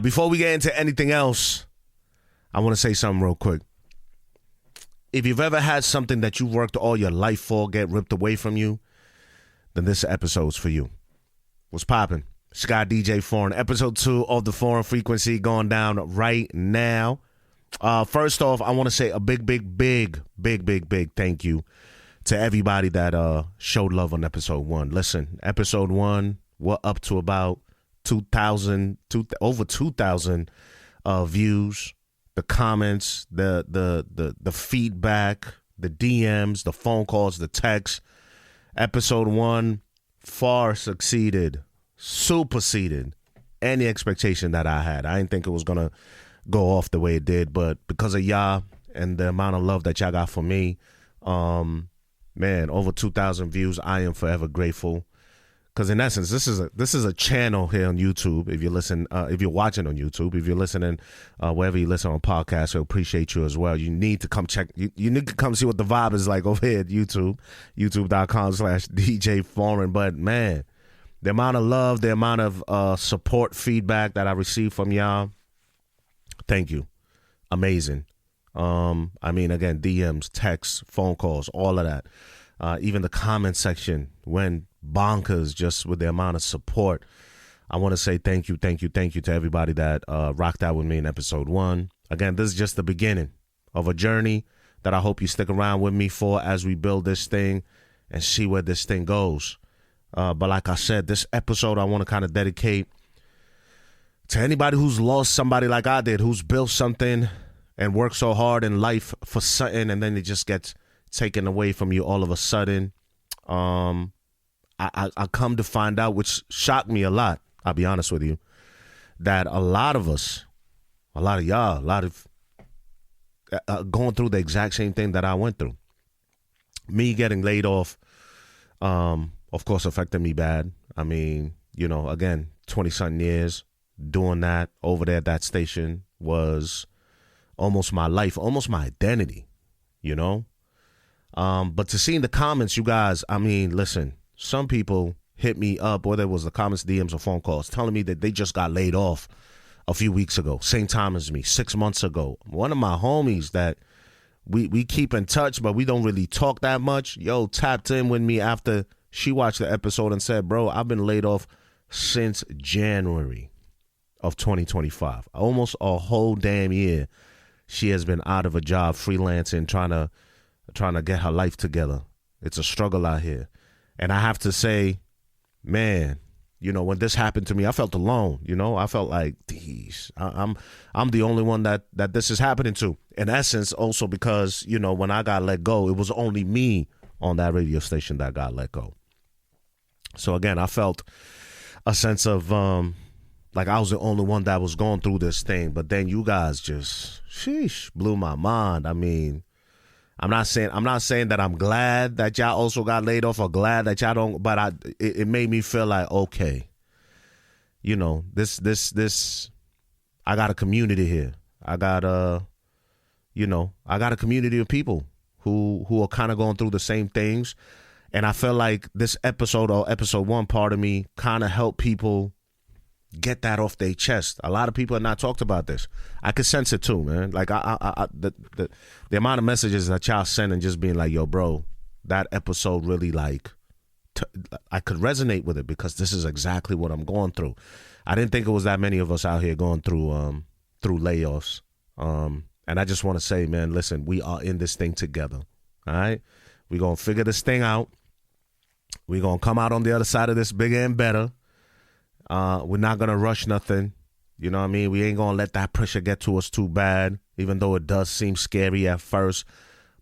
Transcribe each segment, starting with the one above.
Before we get into anything else, I want to say something real quick. If you've ever had something that you worked all your life for get ripped away from you, then this episode's for you. What's poppin'? It's your guy DJ Foreign. Episode 2 of the Foreign Frequency going down right now. First off, I want to say a big thank you to everybody that showed love on episode 1. Listen, episode 1, we're up to about over 2,000 views. The comments, the feedback, the DMs, the phone calls, the texts. Episode 1 far superseded any expectation that I had. I didn't think it was going to go off the way it did, but because of y'all and the amount of love that y'all got for me, man, over 2,000 views. I am forever grateful. Because in essence, this is a channel here on YouTube. If you're watching on YouTube, if you're listening wherever you listen on podcasts, we appreciate you as well. You need to come check. You need to come see what the vibe is like over here at YouTube, youtube.com/DJ Foreign. But man, the amount of love, the amount of support, feedback that I received from y'all, thank you. Amazing. I mean, again, DMs, texts, phone calls, all of that. Even the comment section went bonkers just with the amount of support. I want to say thank you to everybody that rocked out with me in episode 1. Again, this is just the beginning of a journey that I hope you stick around with me for as we build this thing and see where this thing goes. But like I said, this episode I want to kind of dedicate to anybody who's lost somebody like I did, who's built something and worked so hard in life for something, and then it just gets taken away from you all of a sudden. I come to find out, which shocked me a lot, I'll be honest with you, that a lot of y'all going through the exact same thing that I went through. Me getting laid off, of course, affected me bad. I mean, again, 20-something years doing that over there at that station was almost my life, almost my identity, But to see in the comments, you guys, I mean, listen, some people hit me up, whether it was the comments, DMs, or phone calls, telling me that they just got laid off a few weeks ago, same time as me, 6 months ago. One of my homies that we keep in touch, but we don't really talk that much, tapped in with me after she watched the episode and said, bro, I've been laid off since January of 2025. Almost a whole damn year she has been out of a job, freelancing, trying to get her life together. It's a struggle out here. And I have to say, man, when this happened to me, I felt alone. I felt like, geez, I'm the only one that this is happening to. In essence, also because, when I got let go, it was only me on that radio station that got let go. So again, I felt a sense of like I was the only one that was going through this thing. But then you guys just, blew my mind. I mean, I'm not saying that I'm glad that y'all also got laid off or glad that y'all don't, but it made me feel like, okay, this, I got a community here. I got a community of people who are kind of going through the same things. And I feel like this episode, or episode 1, part of me kind of helped people get that off their chest. A lot of people have not talked about this. I could sense it too, man. Like the amount of messages that y'all send and just being like, yo, bro, that episode really I could resonate with it because this is exactly what I'm going through. I didn't think it was that many of us out here going through layoffs. And I just want to say, man, listen, we are in this thing together. All right. We're going to figure this thing out. We're going to come out on the other side of this bigger and better. We're not going to rush nothing. You know what I mean? We ain't going to let that pressure get to us too bad, even though it does seem scary at first.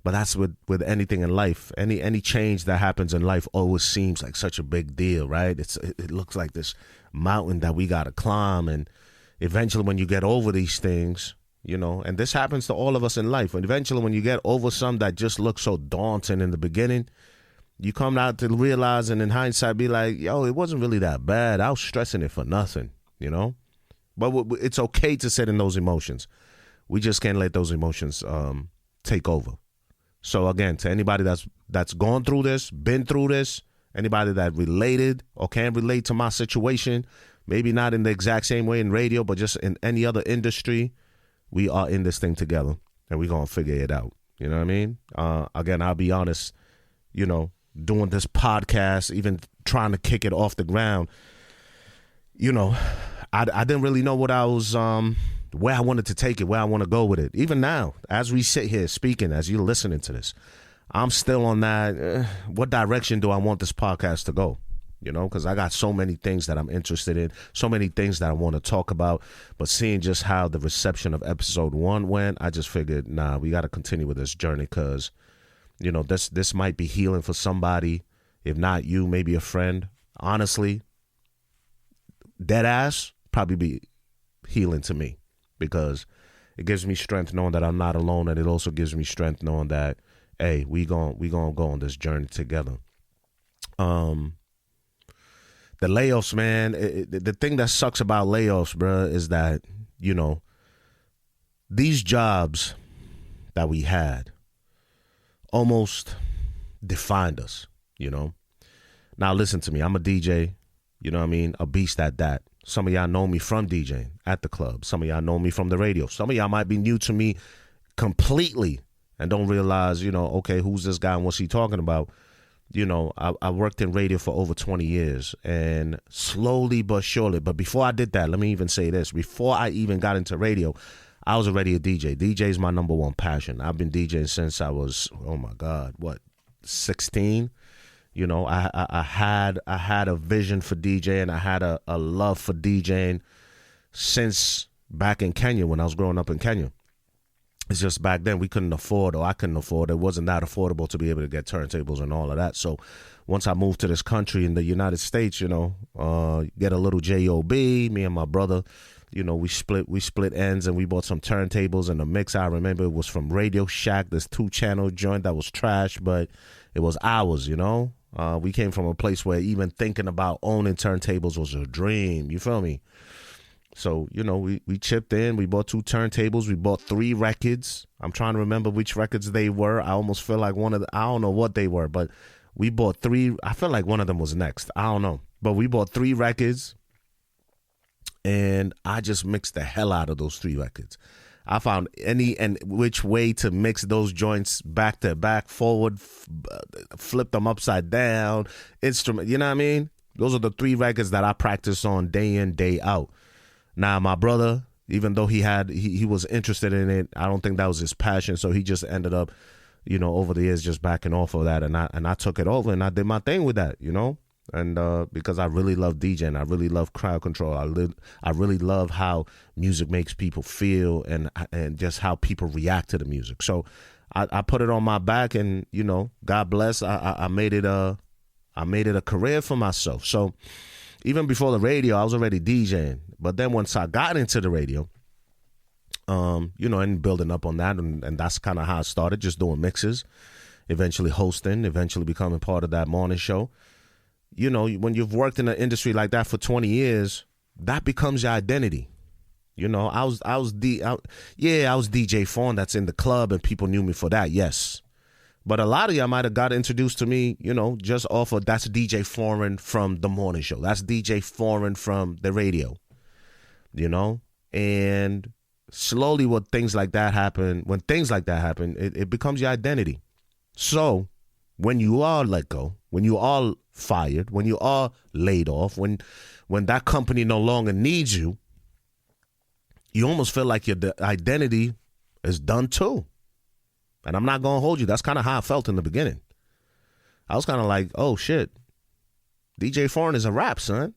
But that's with anything in life. Any change that happens in life always seems like such a big deal, right? It looks like this mountain that we got to climb. And eventually when you get over these things, and this happens to all of us in life. And eventually when you get over something that just looks so daunting in the beginning, you come out to realize, and in hindsight be like, yo, it wasn't really that bad. I was stressing it for nothing, But it's okay to sit in those emotions. We just can't let those emotions take over. So again, to anybody that's gone through this, been through this, anybody that related or can relate to my situation, maybe not in the exact same way in radio, but just in any other industry, we are in this thing together, and we're going to figure it out. You know what I mean? Again, I'll be honest, you know, doing this podcast, even trying to kick it off the ground, you know, I didn't really know what I was, where I wanted to take it, where I want to go with it. Even now, as we sit here speaking, as you're listening to this, I'm still on that, what direction do I want this podcast to go? You know, because I got so many things that I'm interested in, so many things that I want to talk about. But seeing just how the reception of episode 1 went, I just figured, nah, we got to continue with this journey because, you know, this might be healing for somebody. If not you, maybe a friend. Honestly, dead ass, probably be healing to me because it gives me strength knowing that I'm not alone. And it also gives me strength knowing that, hey, we gonna go on this journey together. The layoffs, man, the thing that sucks about layoffs, bro, is that, you know, these jobs that we had almost defined us, you know. Now, listen to me. I'm a DJ, you know what I mean? A beast at that. Some of y'all know me from DJing at the club. Some of y'all know me from the radio. Some of y'all might be new to me completely and don't realize, you know, okay, who's this guy and what's he talking about? You know, I worked in radio for over 20 years and slowly but surely. But before I did that, let me even say this. Before I even got into radio, I was already a DJ. DJ is my number one passion. I've been DJing since I was, oh my God, 16? You know, I had a vision for DJing. I had a love for DJing since back in Kenya when I was growing up in Kenya. It's just back then we couldn't afford, or I couldn't afford, it wasn't that affordable to be able to get turntables and all of that. So once I moved to this country in the United States, you know, get a little job, me and my brother, you know, we split ends and we bought some turntables and a mix. I remember it was from Radio Shack, this 2-channel joint that was trash, but it was ours, you know. We came from a place where even thinking about owning turntables was a dream. You feel me? So, you know, we chipped in. We bought 2 turntables. We bought 3 records. I'm trying to remember which records they were. I almost feel like I don't know what they were, but we bought 3. I feel like one of them was next. I don't know. But we bought 3 records, and I just mixed the hell out of those 3 records. I found any and which way to mix those joints back to back, forward, flip them upside down, instrument. You know what I mean? Those are the 3 records that I practice on day in, day out. Now, my brother, even though he was interested in it, I don't think that was his passion. So he just ended up, you know, over the years just backing off of that. And I took it over and I did my thing with that, you know. And because I really love DJing, I really love crowd control. I really love how music makes people feel and just how people react to the music. So I put it on my back, and you know, God bless. I made it a career for myself. So even before the radio, I was already DJing. But then once I got into the radio, you know, and building up on that, and that's kind of how I started, just doing mixes, eventually hosting, eventually becoming part of that morning show. You know, when you've worked in an industry like that for 20 years, that becomes your identity. You know, I was DJ Fawn that's in the club and people knew me for that, yes. But a lot of y'all might have got introduced to me, you know, just off of that's DJ Foreign from the morning show. That's DJ Foreign from the radio, you know. And slowly when things like that happen, it becomes your identity. So when you are let go, when you are fired, when you are laid off, when that company no longer needs you, you almost feel like your identity is done too. And I'm not going to hold you. That's kind of how I felt in the beginning. I was kind of like, oh shit, DJ Foreign is a rap, son.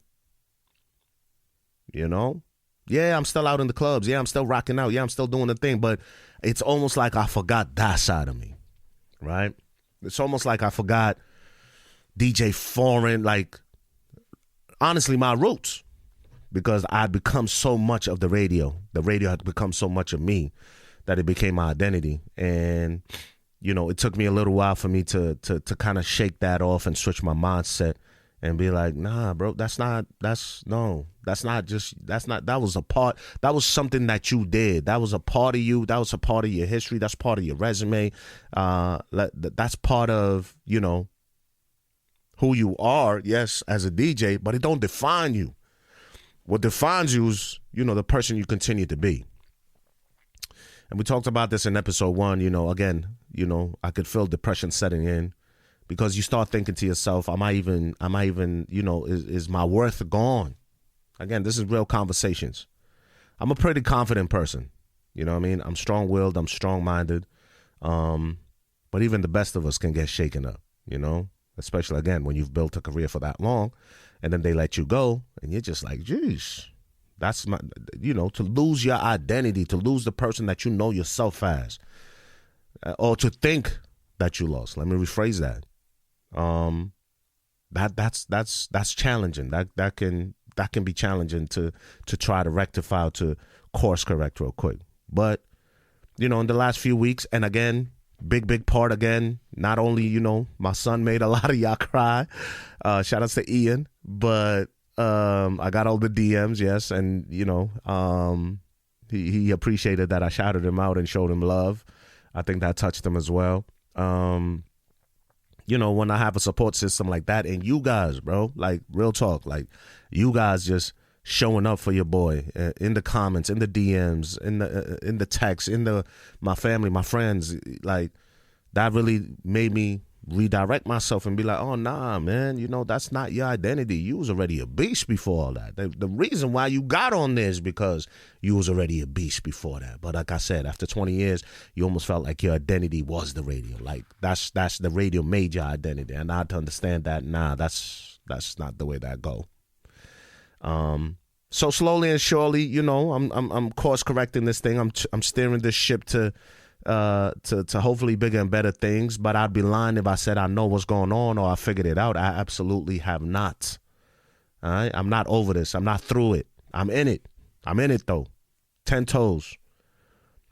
You know? Yeah, I'm still out in the clubs. Yeah, I'm still rocking out. Yeah, I'm still doing the thing. But it's almost like I forgot that side of me, right? It's almost like I forgot DJ Foreign, like, honestly, my roots, because I'd become so much of the radio. The radio had become so much of me that it became my identity. And, you know, it took me a little while for me to kind of shake that off and switch my mindset and be like, nah, bro, that was something that you did. That was a part of you. That was a part of your history. That's part of your resume. That's part of, you know, who you are, yes, as a DJ, but it don't define you. what defines you is, the person you continue to be. And we talked about this in episode 1, again, I could feel depression setting in because you start thinking to yourself, am I even, is my worth gone? Again, this is real conversations. I'm a pretty confident person. You know what I mean? I'm strong-willed. I'm strong-minded. But even the best of us can get shaken up, especially, again, when you've built a career for that long and then they let you go and you're just like, geez, that's my, to lose your identity, to lose the person that you know yourself as, or to think that you lost. Let me rephrase that. That's challenging. That can be challenging to try to rectify, to course correct real quick. But, in the last few weeks, and again, big part again, not only, my son made a lot of y'all cry. Shout outs to Ian, but I got all the DMs, yes, and, he appreciated that I shouted him out and showed him love. I think that touched him as well. When I have a support system like that, and you guys, bro, like real talk, like you guys just showing up for your boy in the comments, in the DMs, in the text, my family, my friends, like that really made me redirect myself and be like, oh nah, man, that's not your identity. You was already a beast before all that. The reason why you got on this because you was already a beast before that. But like I said, after 20 years, you almost felt like your identity was the radio. Like that's the radio made your identity. And I had to understand that, nah, that's not the way that go. So slowly and surely, I'm course correcting this thing. I'm steering this ship to hopefully bigger and better things. But I'd be lying if I said I know what's going on or I figured it out. I absolutely have not. All right, I'm not over this. I'm not through it. I'm in it. I'm in it though. 10 toes.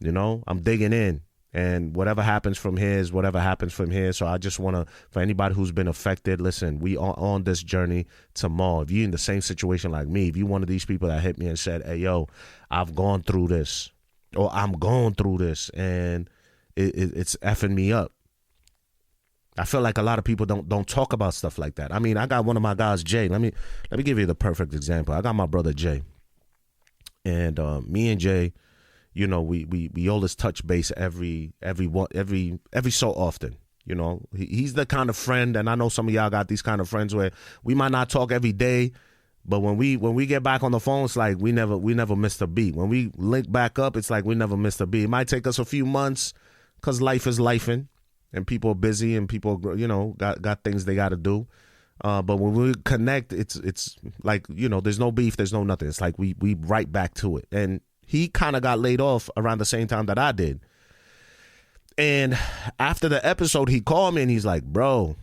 I'm digging in. And whatever happens from here is whatever happens from here. So I just want to, for anybody who's been affected, listen, we are on this journey tomorrow. If you're in the same situation like me, if you're one of these people that hit me and said, hey, yo, I've gone through this, or I'm going through this, and it's effing me up. I feel like a lot of people don't talk about stuff like that. I mean, I got one of my guys, Jay. Let me give you the perfect example. I got my brother, Jay. And me and Jay, we always touch base every so often. He's the kind of friend, and I know some of y'all got these kind of friends where we might not talk every day, but when we get back on the phone, it's like we never missed a beat. When we link back up, it's like we never missed a beat. It might take us a few months because life is lifing, and people are busy, and people got things they got to do. But when we connect, it's like there's no beef, there's no nothing. It's like we right back to it. And he kind of got laid off around the same time that I did. And after the episode, he called me and he's like, bro,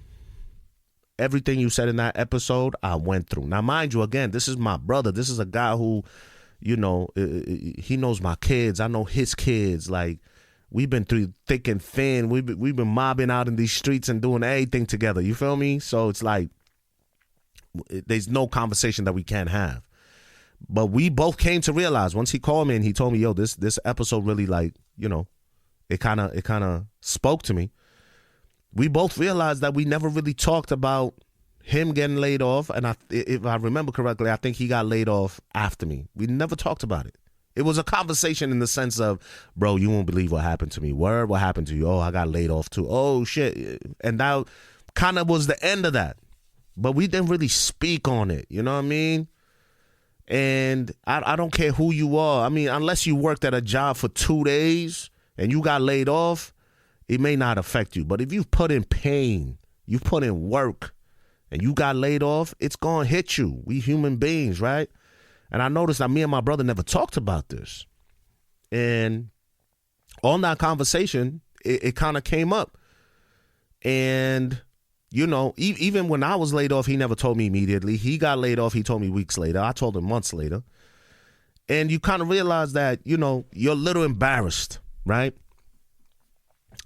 everything you said in that episode, I went through. Now, mind you, again, this is my brother. This is a guy who, he knows my kids. I know his kids. Like, we've been through thick and thin. We've been mobbing out in these streets and doing everything together. You feel me? So it's like, there's no conversation that we can't have. But we both came to realize once he called me and he told me, yo, this episode really, like, it kind of spoke to me. We both realized that we never really talked about him getting laid off. And if I remember correctly, I think he got laid off after me. We never talked about it. It was a conversation in the sense of, bro, you won't believe what happened to me. Word, what happened to you? Oh, I got laid off too. Oh, shit. And that kind of was the end of that. But we didn't really speak on it. You know what I mean? And I don't care who you are. I mean, unless you worked at a job for 2 days and you got laid off, it may not affect you. But if you've put in pain, you've put in work, and you got laid off, it's going to hit you. We human beings, right? And I noticed that me and my brother never talked about this. And on that conversation, it kind of came up. And even when I was laid off, he never told me immediately. He got laid off. He told me weeks later. I told him months later. And you kind of realize that, you're a little embarrassed, right?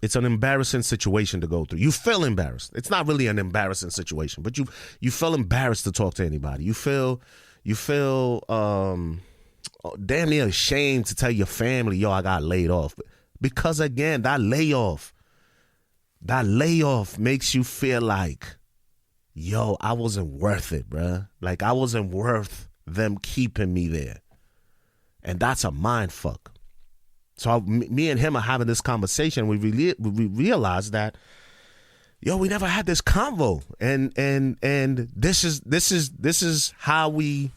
It's an embarrassing situation to go through. You feel embarrassed. It's not really an embarrassing situation, but you feel embarrassed to talk to anybody. You feel damn near ashamed to tell your family, yo, I got laid off. Because again, that layoff makes you feel like, yo, I wasn't worth it, bruh. Like, I wasn't worth them keeping me there. And that's a mind fuck. So me and him are having this conversation. We realized that, yo, we never had this convo, and this is how we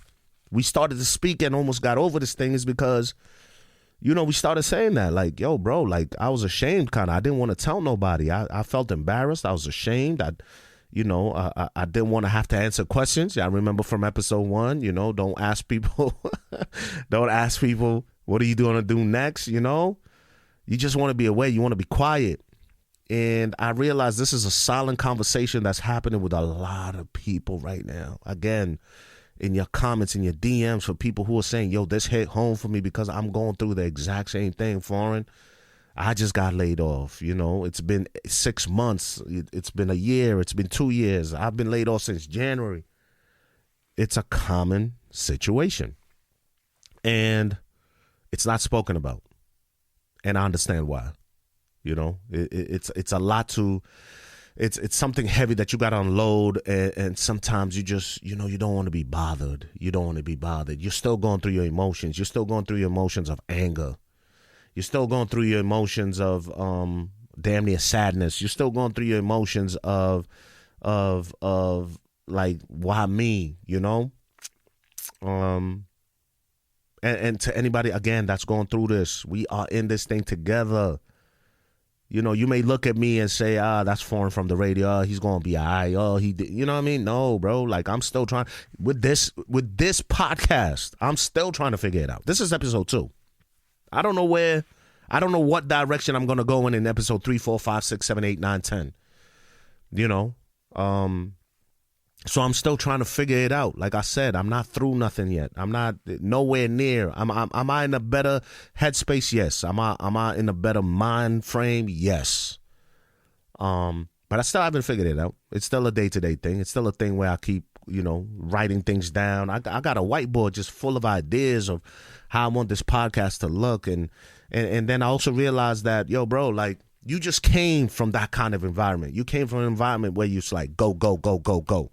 started to speak and almost got over this thing, is because, you know, we started saying that, like, yo, bro, like, I was ashamed, kind of. I didn't want to tell nobody. I felt embarrassed. I was ashamed. I didn't want to have to answer questions. I remember from episode 1, you know, don't ask people, what are you going to do next? You know, you just want to be away. You want to be quiet. And I realized this is a silent conversation that's happening with a lot of people right now. Again, in your comments, in your DMs, for people who are saying, yo, this hit home for me because I'm going through the exact same thing, foreign. I just got laid off. You know, it's been 6 months. It's been a year. It's been 2 years. I've been laid off since January. It's a common situation. And it's not spoken about. And I understand why. You know, it's a lot to, it's something heavy that you got to unload. And sometimes you just, you know, you don't want to be bothered. You don't want to be bothered. You're still going through your emotions. You're still going through your emotions of anger. You're still going through your emotions of damn near sadness. You're still going through your emotions of like, why me, you know? And to anybody, again, that's going through this, we are in this thing together. You know, you may look at me and say, that's foreign from the radio. He's going to be all right. Oh, he did. You know what I mean? No, bro. Like, I'm still trying with this podcast. I'm still trying to figure it out. This is episode 2. I don't know what direction I'm going to go in episode 3, 4, 5, 6, 7, 8, 9, 10. You know? So I'm still trying to figure it out. Like I said, I'm not through nothing yet. I'm not nowhere near. Am I in a better headspace? Yes. Am I in a better mind frame? Yes. But I still haven't figured it out. It's still a day-to-day thing. It's still a thing where I keep, you know, writing things down. I got a whiteboard just full of ideas of how I want this podcast to look. And then I also realized that, yo, bro, like, you just came from that kind of environment. You came from an environment where you're like, go, go, go, go, go.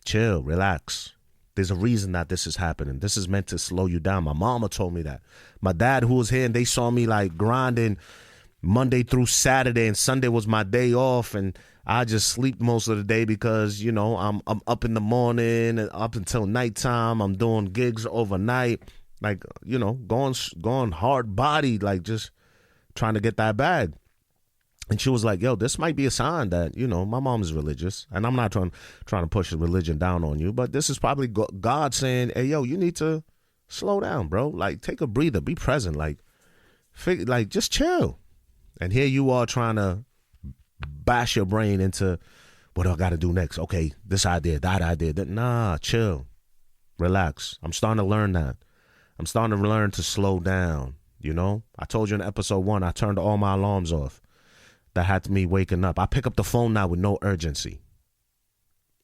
Chill, relax. There's a reason that this is happening. This is meant to slow you down. My mama told me that. My dad, who was here, and they saw me like grinding Monday through Saturday, and Sunday was my day off, and I just sleep most of the day because, you know, I'm up in the morning and up until nighttime. I'm doing gigs overnight, like, you know, going hard body, like just trying to get that bag. And she was like, yo, this might be a sign that, you know, my mom is religious. And I'm not trying to push religion down on you, but this is probably God saying, hey, yo, you need to slow down, bro. Like, take a breather. Be present. Like, just chill. And here you are trying to bash your brain into, what do I got to do next? Okay, this idea, that idea. Nah, chill. Relax. I'm starting to learn that. I'm starting to learn to slow down, you know? I told you in episode 1, I turned all my alarms off. That had me waking up. I pick up the phone now with no urgency.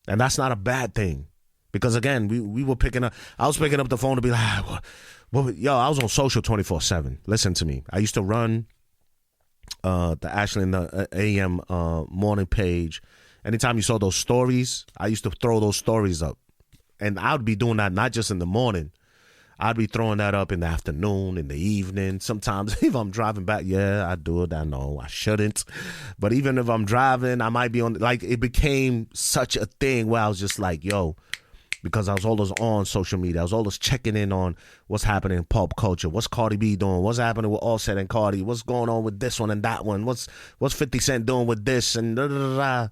And that's not a bad thing. Because, again, we were picking up. I was picking up the phone to be like, yo, I was on social 24/7. Listen to me. I used to run the Ashley in the AM morning page. Anytime you saw those stories, I used to throw those stories up. And I would be doing that not just in the morning. I'd be throwing that up in the afternoon, in the evening. Sometimes if I'm driving back, yeah, I do it. I know I shouldn't. But even if I'm driving, I might be on, like, it became such a thing where I was just like, yo, because I was always on social media. I was always checking in on what's happening in pop culture. What's Cardi B doing? What's happening with Offset and Cardi? What's going on with this one and that one? What's 50 Cent doing with this? And da, da, da, da.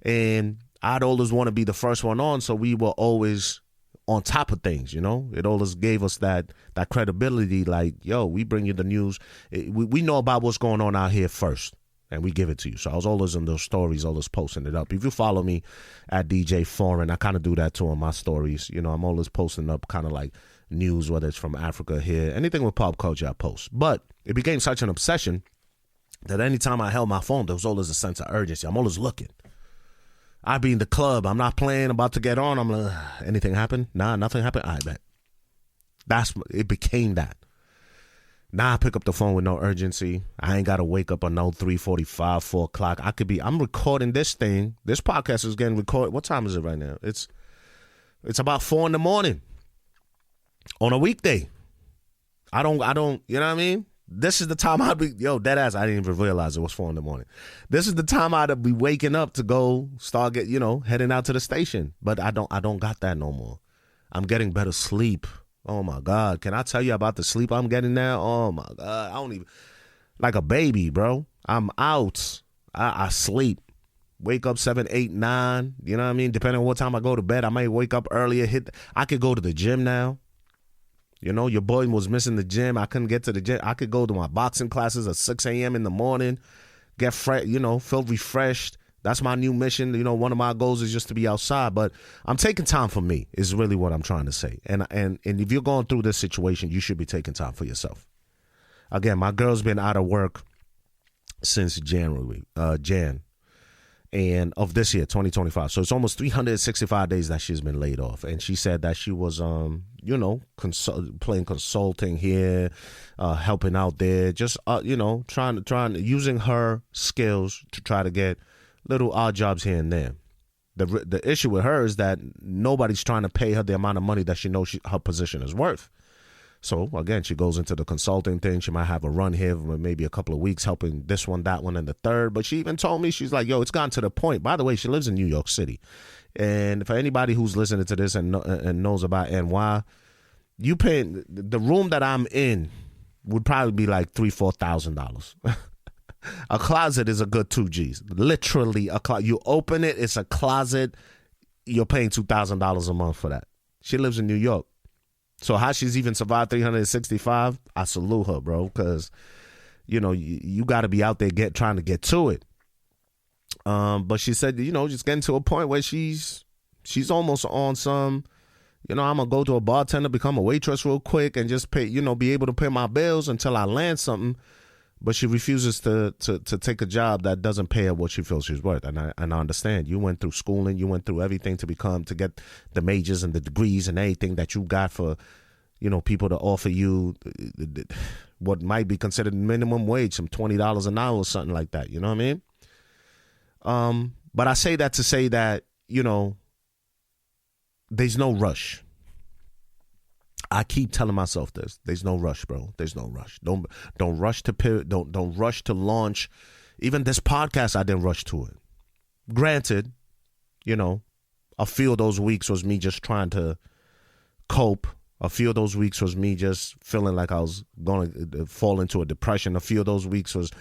And I'd always want to be the first one on, so we were always on top of things, you know. It always gave us that credibility, like, yo, we bring you the news. We know about what's going on out here first, and we give it to you. So I was always in those stories, always posting it up. If you follow me at DJ Foreign, I kind of do that too on my stories. You know, I'm always posting up kind of like news, whether it's from Africa here, anything with pop culture I post. But it became such an obsession that anytime I held my phone, there was always a sense of urgency. I'm always looking. I'd be in the club. I'm not playing, about to get on. I'm like, anything happen? Nah, nothing happened. I bet. It became that. Now I pick up the phone with no urgency. I ain't got to wake up on no 3:45, 4 o'clock. I'm recording this thing. This podcast is getting recorded. What time is it right now? It's about 4 in the morning. on a weekday. I don't, you know what I mean? This is the time I'd be, dead ass, I didn't even realize it was 4 a.m. This is the time I'd be waking up to go start heading out to the station. But I don't got that no more. I'm getting better sleep. Oh my God. Can I tell you about the sleep I'm getting now? Oh my God. I don't even, like a baby, bro. I'm out. I sleep. Wake up 7, 8, 9. You know what I mean? Depending on what time I go to bed, I might wake up earlier. I could go to the gym now. Your boy was missing the gym. I couldn't get to the gym. I could go to my boxing classes at 6 a.m. in the morning, get fresh, feel refreshed. That's my new mission. One of my goals is just to be outside, but I'm taking time for me is really what I'm trying to say. And if you're going through this situation, you should be taking time for yourself. Again, my girl's been out of work since Jan and of this year, 2025. So it's almost 365 days that she's been laid off. And she said that she was, playing consulting here, helping out there, just, trying using her skills to try to get little odd jobs here and there. The issue with her is that nobody's trying to pay her the amount of money that she knows her position is worth. So, again, she goes into the consulting thing. She might have a run here for maybe a couple of weeks helping this one, that one, and the third. But she even told me, she's like, it's gotten to the point. By the way, she lives in New York City. And for anybody who's listening to this and knows about NY, you pay the room that I'm in would probably be like $3,000-$4,000. A closet is a good $2,000. Literally a closet. You open it, it's a closet. You're paying $2,000 a month for that. She lives in New York. So how she's even survived 365, I salute her, bro, because, you got to be out there trying to get to it. But she said, just getting to a point where she's almost on some, I'm going to go to a bartender, become a waitress real quick and just pay, be able to pay my bills until I land something. But she refuses to take a job that doesn't pay her what she feels she's worth. And I understand. You went through schooling. You went through everything to get the majors and the degrees and everything that you got for, people to offer you what might be considered minimum wage, some $20 an hour or something like that. You know what I mean? But I say that to say that, there's no rush. I keep telling myself this. There's no rush, bro. There's no rush. Don't rush to pivot. Don't rush to launch. Even this podcast, I didn't rush to it. Granted, a few of those weeks was me just trying to cope. A few of those weeks was me just feeling like I was going to fall into a depression. A few of those weeks was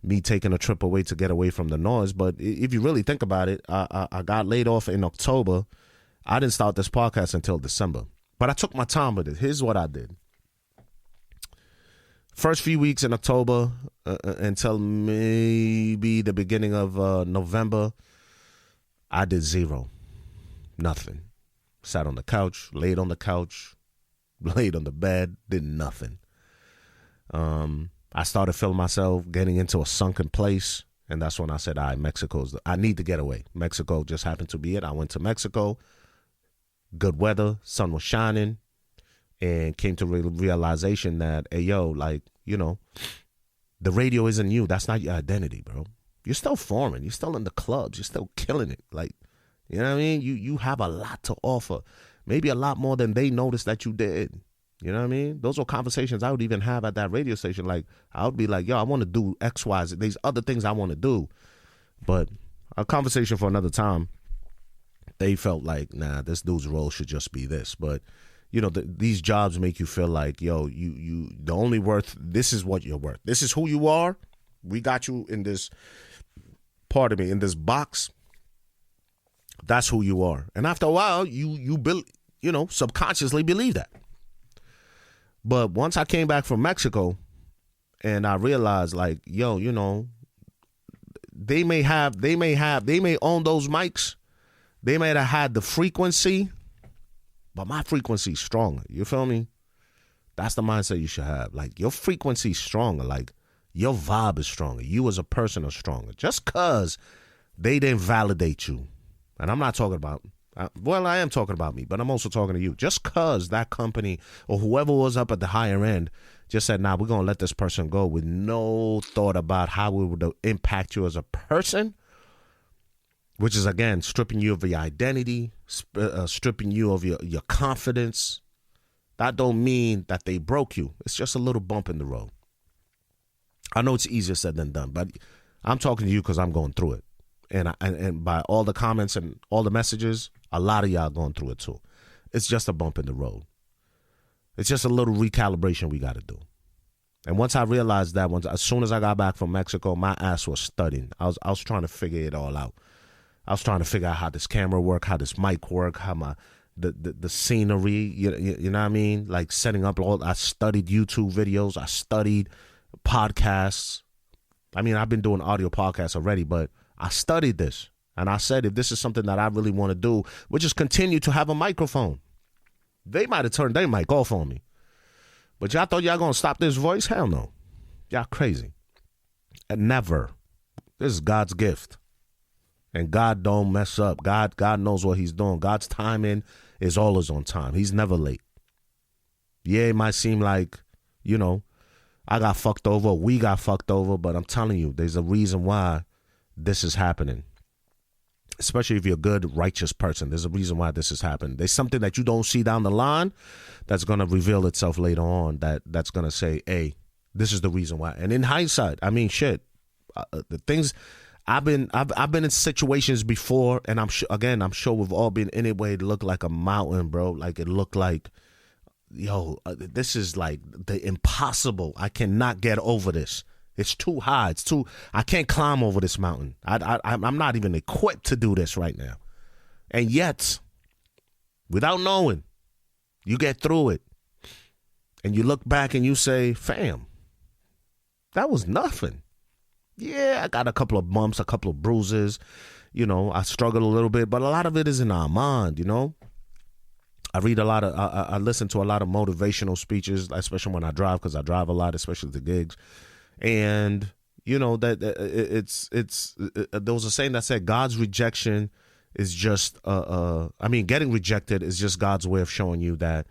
me taking a trip away to get away from the noise. But if you really think about it, I got laid off in October. I didn't start this podcast until December. But I took my time with it. Here's what I did. First few weeks in October until maybe the beginning of November, I did zero. Nothing. Sat on the couch, laid on the couch, laid on the bed, did nothing. I started feeling myself getting into a sunken place. And that's when I said, all right, I need to get away. Mexico just happened to be it. I went to Mexico. Good weather, sun was shining, and came to realization that, hey, the radio isn't you. That's not your identity, bro. You're still foreign. You're still in the clubs. You're still killing it. You know what I mean? You have a lot to offer, maybe a lot more than they noticed that you did. You know what I mean? Those are conversations I would even have at that radio station. I would be like, I want to do X, Y, Z. There's other things I want to do, but a conversation for another time. They felt like, nah, this dude's role should just be this. But, these jobs make you feel like, you the only worth, this is what you're worth. This is who you are. We got you in this, in this box. That's who you are. And after a while, you build, subconsciously believe that. But once I came back from Mexico and I realized they may own those mics. They might have had the frequency, but my frequency is stronger. You feel me? That's the mindset you should have. Your frequency is stronger. Your vibe is stronger. You as a person are stronger. Just because they didn't validate you. And I'm not talking about, I am talking about me, but I'm also talking to you. Just because that company or whoever was up at the higher end just said, nah, we're going to let this person go with no thought about how it would impact you as a person. Which is, again, stripping you of your identity, stripping you of your confidence, that don't mean that they broke you. It's just a little bump in the road. I know it's easier said than done, but I'm talking to you because I'm going through it. And by all the comments and all the messages, a lot of y'all going through it too. It's just a bump in the road. It's just a little recalibration we got to do. And once I realized that, as soon as I got back from Mexico, my ass was studying. I was trying to figure it all out. I was trying to figure out how this camera work, how this mic work, how the scenery, you know what I mean? Like setting up I studied YouTube videos. I studied podcasts. I mean, I've been doing audio podcasts already, but I studied this. And I said, if this is something that I really want to do, we'll just continue to have a microphone. They might have turned their mic off on me. But y'all thought y'all going to stop this voice? Hell no. Y'all crazy. And never. This is God's gift. And God don't mess up. God knows what he's doing. God's timing is always on time. He's never late. Yeah, it might seem like, I got fucked over, we got fucked over, but I'm telling you, there's a reason why this is happening. Especially if you're a good, righteous person. There's a reason why this is happening. There's something that you don't see down the line that's going to reveal itself later on that's going to say, hey, this is the reason why. And in hindsight, I mean, shit, the things... I've been in situations before, and I'm sure we've all been in it where it looked like a mountain, bro. Like it looked like, this is like the impossible. I cannot get over this. It's too high. I can't climb over this mountain. I'm not even equipped to do this right now. And yet, without knowing, you get through it. And you look back and you say, fam, that was nothing. Yeah, I got a couple of bumps, a couple of bruises. I struggled a little bit, but a lot of it is in our mind, I read I listen to a lot of motivational speeches, especially when I drive, because I drive a lot, especially the gigs. And, that there was a saying that said God's rejection is just, getting rejected is just God's way of showing you that,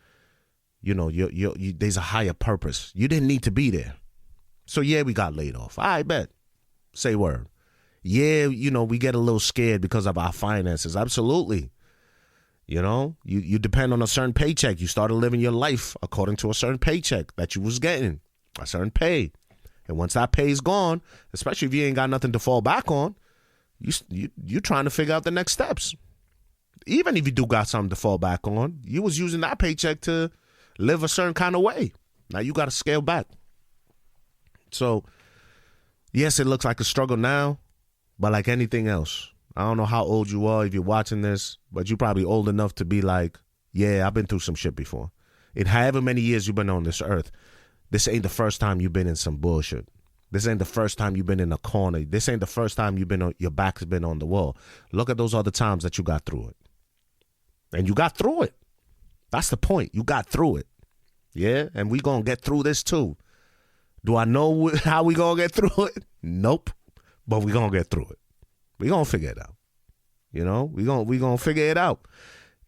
there's a higher purpose. You didn't need to be there. So, yeah, we got laid off. I bet. Say word. Yeah, we get a little scared because of our finances. Absolutely. You depend on a certain paycheck. You started living your life according to a certain paycheck that you was getting, a certain pay. And once that pay is gone, especially if you ain't got nothing to fall back on, you trying to figure out the next steps. Even if you do got something to fall back on, you was using that paycheck to live a certain kind of way. Now you got to scale back. So, yes, it looks like a struggle now, but like anything else, I don't know how old you are if you're watching this, but you're probably old enough to be like, yeah, I've been through some shit before. In however many years you've been on this earth, this ain't the first time you've been in some bullshit. This ain't the first time you've been in a corner. This ain't the first time your back's been on the wall. Look at those other times that you got through it. And you got through it. That's the point. You got through it. Yeah, and we gonna get through this too. Do I know how we gonna get through it? Nope. But we gonna get through it. We gonna figure it out. We gonna figure it out.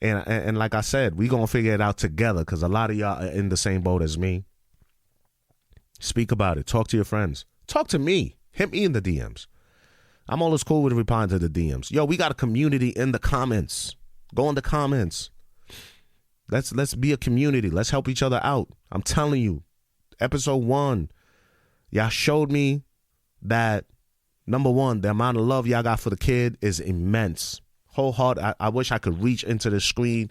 And like I said, we gonna figure it out together because a lot of y'all are in the same boat as me. Speak about it. Talk to your friends. Talk to me. Hit me in the DMs. I'm always cool with replying to the DMs. Yo, we got a community in the comments. Go in the comments. Let's be a community. Let's help each other out. I'm telling you, episode 1, y'all showed me that, number one, the amount of love y'all got for the kid is immense. Wholehearted. I wish I could reach into the screen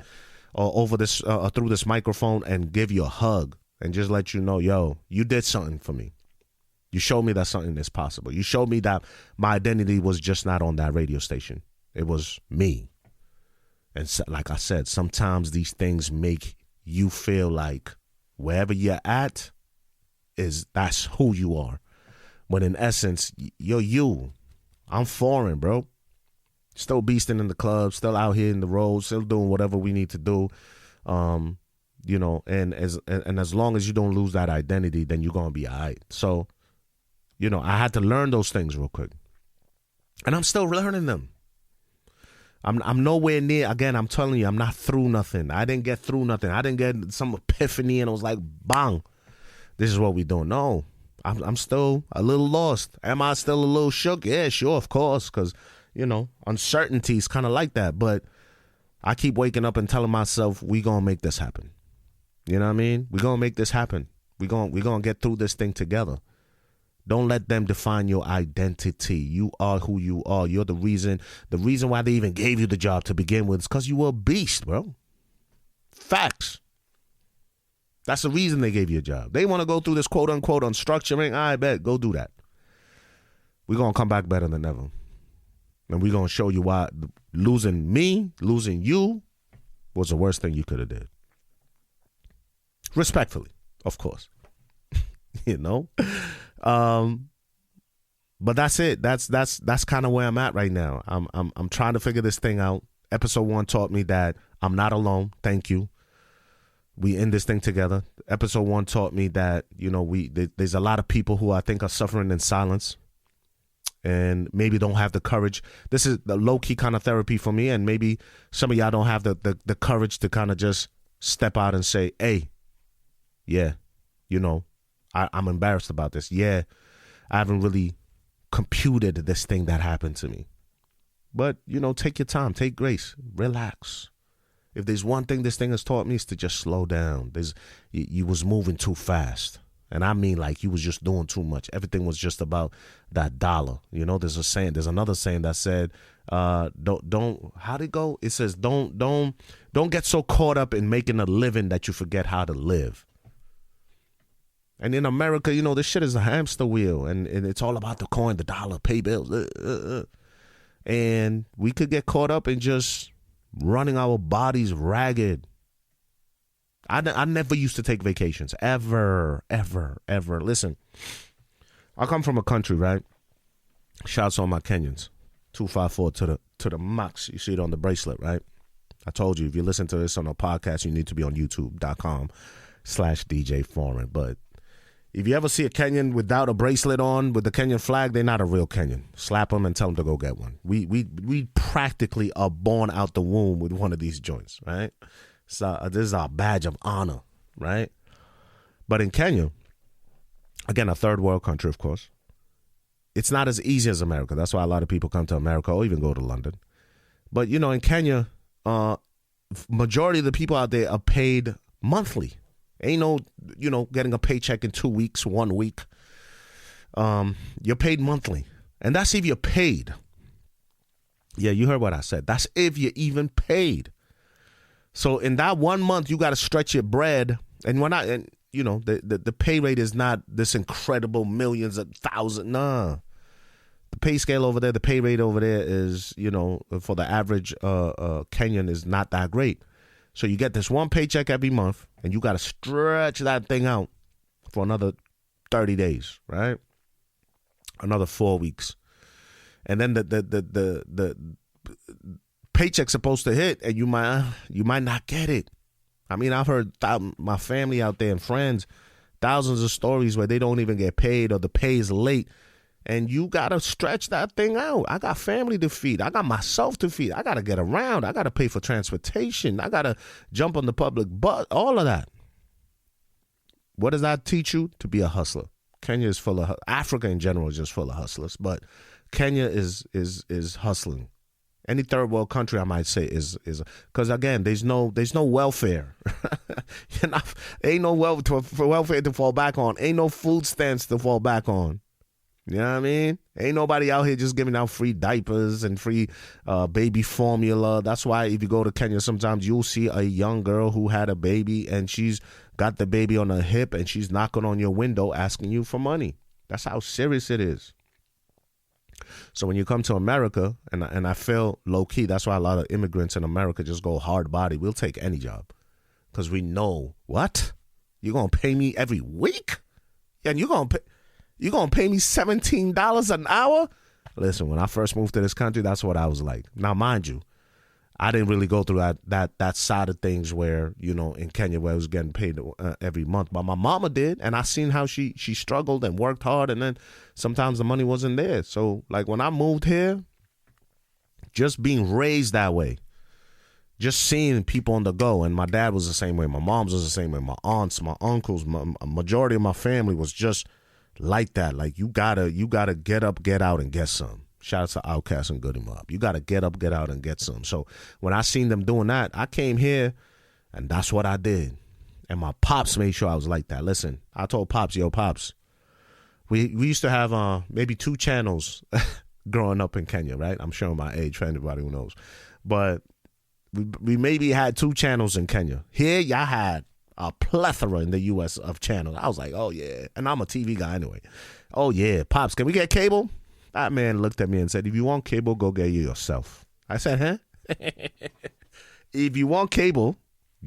or over this through this microphone and give you a hug and just let you know, yo, you did something for me. You showed me that something is possible. You showed me that my identity was just not on that radio station. It was me. And so, like I said, sometimes these things make you feel like wherever you're at, that's who you are. When in essence, you're you. I'm foreign, bro. Still beasting in the club, still out here in the road, still doing whatever we need to do. And as long as you don't lose that identity, then you're gonna be all right. So, I had to learn those things real quick. And I'm still learning them. I'm nowhere near, again, I'm telling you, I'm not through nothing. I didn't get through nothing. I didn't get some epiphany and I was like, bang, this is what we doing. No, I'm still a little lost. Am I still a little shook? Yeah, sure, of course, because, uncertainty is kind of like that. But I keep waking up and telling myself, we going to make this happen. You know what I mean? We're going to make this happen. We're going to get through this thing together. Don't let them define your identity. You are who you are. You're the reason why they even gave you the job to begin with is because you were a beast, bro. Facts. That's the reason they gave you a job. They want to go through this quote unquote unstructuring. I bet. Go do that. We're going to come back better than ever. And we're going to show you why losing you was the worst thing you could have did. Respectfully, of course. You know? But that's it. That's kind of where I'm at right now. I'm trying to figure this thing out. Episode 1 taught me that I'm not alone. Thank you. We in this thing together. Episode 1 taught me that, you know, there's a lot of people who I think are suffering in silence and maybe don't have the courage. This is the low-key kind of therapy for me, and maybe some of y'all don't have the courage to kind of just step out and say, hey, yeah, you know, I'm embarrassed about this. Yeah, I haven't really computed this thing that happened to me. But, you know, take your time, take grace, relax. If there's one thing this thing has taught me, is to just slow down. You was moving too fast. And I mean, like, you was just doing too much. Everything was just about that dollar. You know, there's another saying that said, don't, how'd it go? It says, don't get so caught up in making a living that you forget how to live. And in America, you know, this shit is a hamster wheel, and it's all about the coin, the dollar, pay bills. And we could get caught up in just running our bodies ragged. I never used to take vacations, ever. Listen, I come from a country, right? Shouts on my Kenyans, 254 to the max. You see it on the bracelet, right? I told you, if you listen to this on a podcast, you need to be on youtube.com/DJ Foreign. But if you ever see a Kenyan without a bracelet on with the Kenyan flag, they're not a real Kenyan. Slap them and tell them to go get one. We practically are born out the womb with one of these joints, right? So this is our badge of honor, right? But in Kenya, again, a third world country, of course, it's not as easy as America. That's why a lot of people come to America or even go to London. But, you know, in Kenya, majority of the people out there are paid monthly. Ain't no, you know, getting a paycheck in 2 weeks, 1 week. You're paid monthly. And that's if you're paid. Yeah, you heard what I said. That's if you're even paid. So in that 1 month, you got to stretch your bread. And we're not, and you know, the pay rate is not this incredible millions of thousands. Nah. The pay scale over there, the pay rate over there is, you know, for the average Kenyan is not that great. So you get this one paycheck every month, and you got to stretch that thing out for another 30 days, right? Another 4 weeks. And then the paycheck's supposed to hit, and you might not get it. I mean, I've heard my family out there and friends, thousands of stories where they don't even get paid or the pay is late. And you got to stretch that thing out. I got family to feed. I got myself to feed. I got to get around. I got to pay for transportation. I got to jump on the public bus, all of that. What does that teach you? To be a hustler. Kenya is full of, Africa in general is just full of hustlers, but Kenya is hustling. Any third world country, I might say, is because again, there's no welfare. Ain't no welfare to fall back on. Ain't no food stamps to fall back on. You know what I mean? Ain't nobody out here just giving out free diapers and free baby formula. That's why if you go to Kenya, sometimes you'll see a young girl who had a baby and she's got the baby on her hip and she's knocking on your window asking you for money. That's how serious it is. So when you come to America, and I feel low-key, that's why a lot of immigrants in America just go hard body. We'll take any job because we know, what? You're going to pay me every week? And you're going to pay me $17 an hour? Listen, when I first moved to this country, that's what I was like. Now, mind you, I didn't really go through that side of things where, you know, in Kenya where I was getting paid every month. But my mama did, and I seen how she struggled and worked hard, and then sometimes the money wasn't there. So, like, when I moved here, just being raised that way, just seeing people on the go, and my dad was the same way, my mom's was the same way, my aunts, my uncles, a majority of my family was just like that. Like, you gotta get up, get out, and get some. Shout out to Outkast and Goody Mob. You gotta get up, get out, and get some. So when I seen them doing that, I came here, and that's what I did. And my pops made sure I was like that. Listen, I told Pops, yo, Pops, we used to have maybe 2 channels growing up in Kenya, right? I'm showing my age for anybody who knows. But we maybe had 2 channels in Kenya. Here, y'all had a plethora in the U.S. of channels. I was like, oh, yeah. And I'm a TV guy anyway. Oh, yeah. Pops, can we get cable? That man looked at me and said, if you want cable, go get it yourself. I said, huh? If you want cable,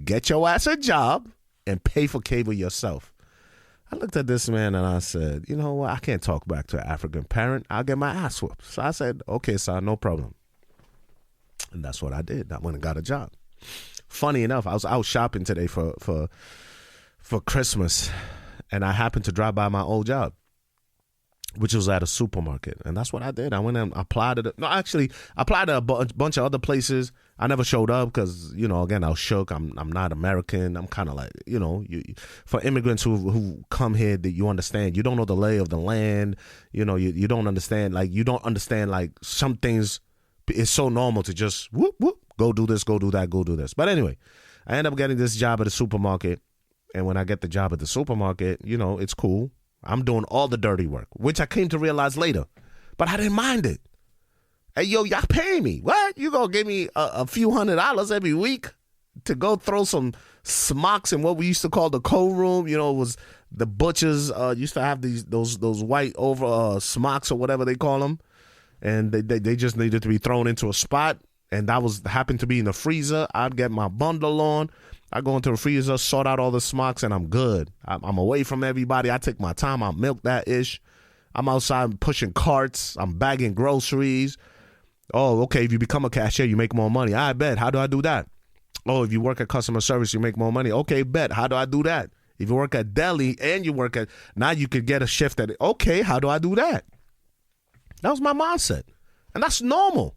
get your ass a job and pay for cable yourself. I looked at this man and I said, you know what? I can't talk back to an African parent. I'll get my ass whooped. So I said, okay, son, no problem. And that's what I did. I went and got a job. Funny enough, I was out shopping today for Christmas, and I happened to drive by my old job, which was at a supermarket. And that's what I did. I went and applied to I applied to a bunch of other places. I never showed up because, again, I was shook. I'm not American. I'm kind of like, for immigrants who come here, that you understand, you don't know the lay of the land. You don't understand, like some things, it's so normal to just whoop, whoop, go do this, go do that, go do this. But anyway, I end up getting this job at a supermarket. And when I get the job at the supermarket, it's cool. I'm doing all the dirty work, which I came to realize later. But I didn't mind it. Hey, yo, y'all paying me. What? You gonna give me a few $100s every week to go throw some smocks in what we used to call the cold room? It was the butchers used to have those white over smocks or whatever they call them. And they just needed to be thrown into a spot. And that happened to be in the freezer. I'd get my bundle on. I go into the freezer, sort out all the smocks, and I'm good. I'm away from everybody. I take my time. I milk that ish. I'm outside pushing carts. I'm bagging groceries. Oh, okay, if you become a cashier, you make more money. I bet. How do I do that? Oh, if you work at customer service, you make more money. Okay, bet. How do I do that? If you work at deli and now you could get a shift at it. Okay, how do I do that? That was my mindset. And that's normal.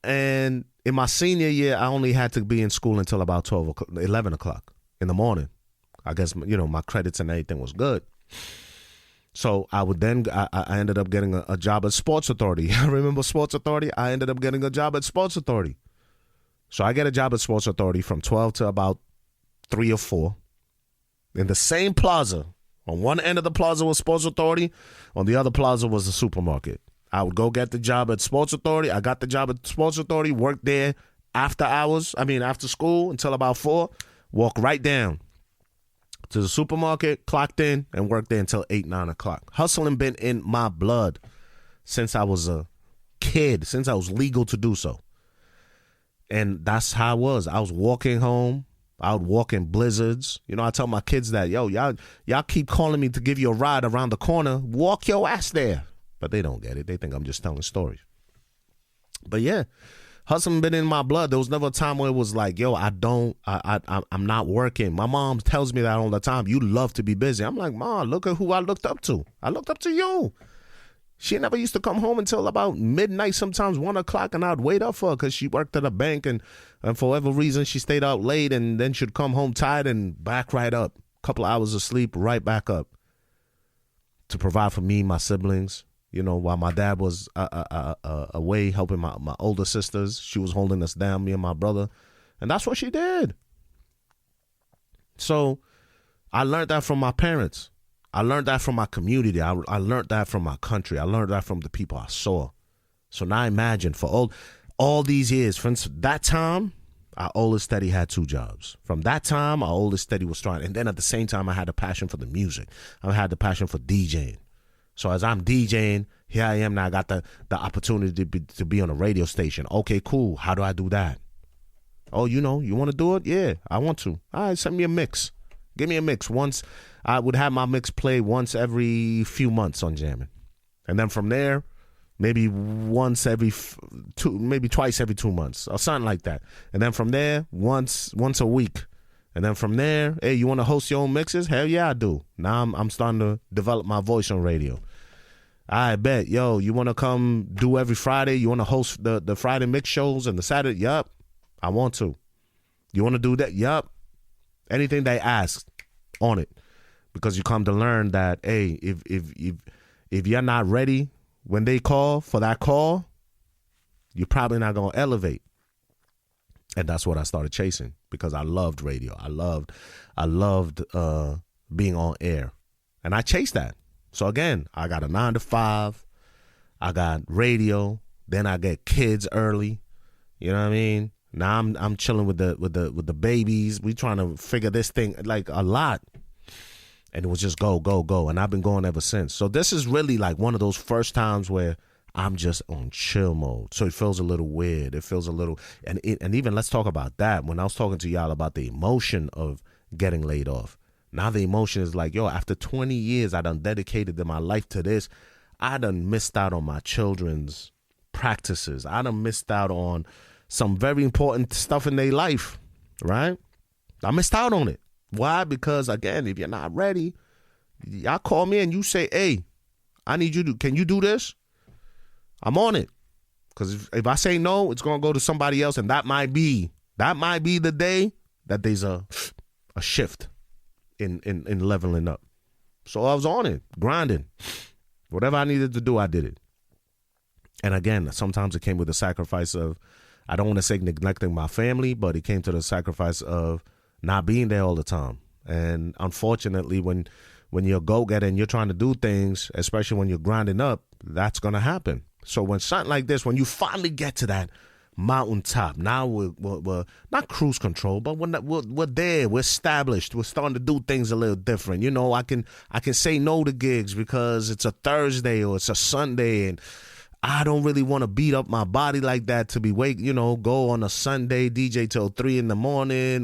And in my senior year, I only had to be in school until about 11 o'clock in the morning. I guess, my credits and everything was good. So I ended up getting a job at Sports Authority. I remember Sports Authority? I ended up getting a job at Sports Authority. So I get a job at Sports Authority from 12 to about 3 or 4 in the same plaza. On one end of the plaza was Sports Authority. On the other plaza was the supermarket. I would go get the job at Sports Authority. I got the job at Sports Authority, worked there after school until about 4, walk right down to the supermarket, clocked in, and worked there until 8, 9 o'clock. Hustling been in my blood since I was a kid, since I was legal to do so. And that's how I was. I was walking home. I would walk in blizzards. I tell my kids that, yo, y'all keep calling me to give you a ride around the corner. Walk your ass there. But they don't get it. They think I'm just telling stories. But yeah, hustling been in my blood. There was never a time where it was like, yo, I'm not working. My mom tells me that all the time. You love to be busy. I'm like, Mom, look at who I looked up to. I looked up to you. She never used to come home until about midnight, sometimes 1 o'clock, and I'd wait up for her because she worked at a bank, and for whatever reason, she stayed out late, and then she'd come home tired and back right up. A couple of hours of sleep, right back up to provide for me, my siblings. While my dad was away helping my older sisters, she was holding us down, me and my brother. And that's what she did. So I learned that from my parents. I learned that from my community. I learned that from my country. I learned that from the people I saw. So now imagine for all these years, from that time, our oldest steady had 2 jobs. From that time, our oldest steady was trying. And then at the same time, I had a passion for the music. I had the passion for DJing. So as I'm DJing, here I am now. I got the opportunity to be on a radio station. Okay, cool. How do I do that? Oh, you want to do it? Yeah, I want to. All right, send me a mix. Give me a mix. Once I would have my mix play once every few months on Jamming. And then from there, maybe once every maybe twice every 2 months or something like that. And then from there, once a week. And then from there, hey, you want to host your own mixes? Hell yeah, I do. Now I'm starting to develop my voice on radio. I bet. Yo, you want to come do every Friday? You want to host the Friday mix shows and the Saturday? Yup, I want to. You want to do that? Yup. Anything they ask, on it. Because you come to learn that, hey, if you're not ready when they call for that call, you're probably not going to elevate. And that's what I started chasing because I loved radio. I loved being on air. And I chased that. So again, I got a 9 to 5. I got radio. Then I get kids early. You know what I mean? Now I'm chilling with the babies. We trying to figure this thing like a lot. And it was just go, go, go. And I've been going ever since. So this is really like one of those first times where I'm just on chill mode. So it feels a little weird. It feels a little, and even let's talk about that. When I was talking to y'all about the emotion of getting laid off, now the emotion is like, yo, after 20 years, I done dedicated my life to this. I done missed out on my children's practices. I done missed out on some very important stuff in their life, right? I missed out on it. Why? Because again, if you're not ready, y'all call me and you say, hey, I need you to, can you do this? I'm on it. Because if I say no, it's going to go to somebody else. And that might be the day that there's a shift in leveling up. So I was on it, grinding. Whatever I needed to do, I did it. And again, sometimes it came with the sacrifice of, I don't want to say neglecting my family, but it came to the sacrifice of not being there all the time. And unfortunately, when you're a go-getter and you're trying to do things, especially when you're grinding up, that's going to happen. So when something like this, when you finally get to that mountaintop, now we're not cruise control, but we're there, we're established, we're starting to do things a little different. You know, I can say no to gigs because it's a Thursday or it's a Sunday, and I don't really want to beat up my body like that to be go on a Sunday, DJ till 3 a.m.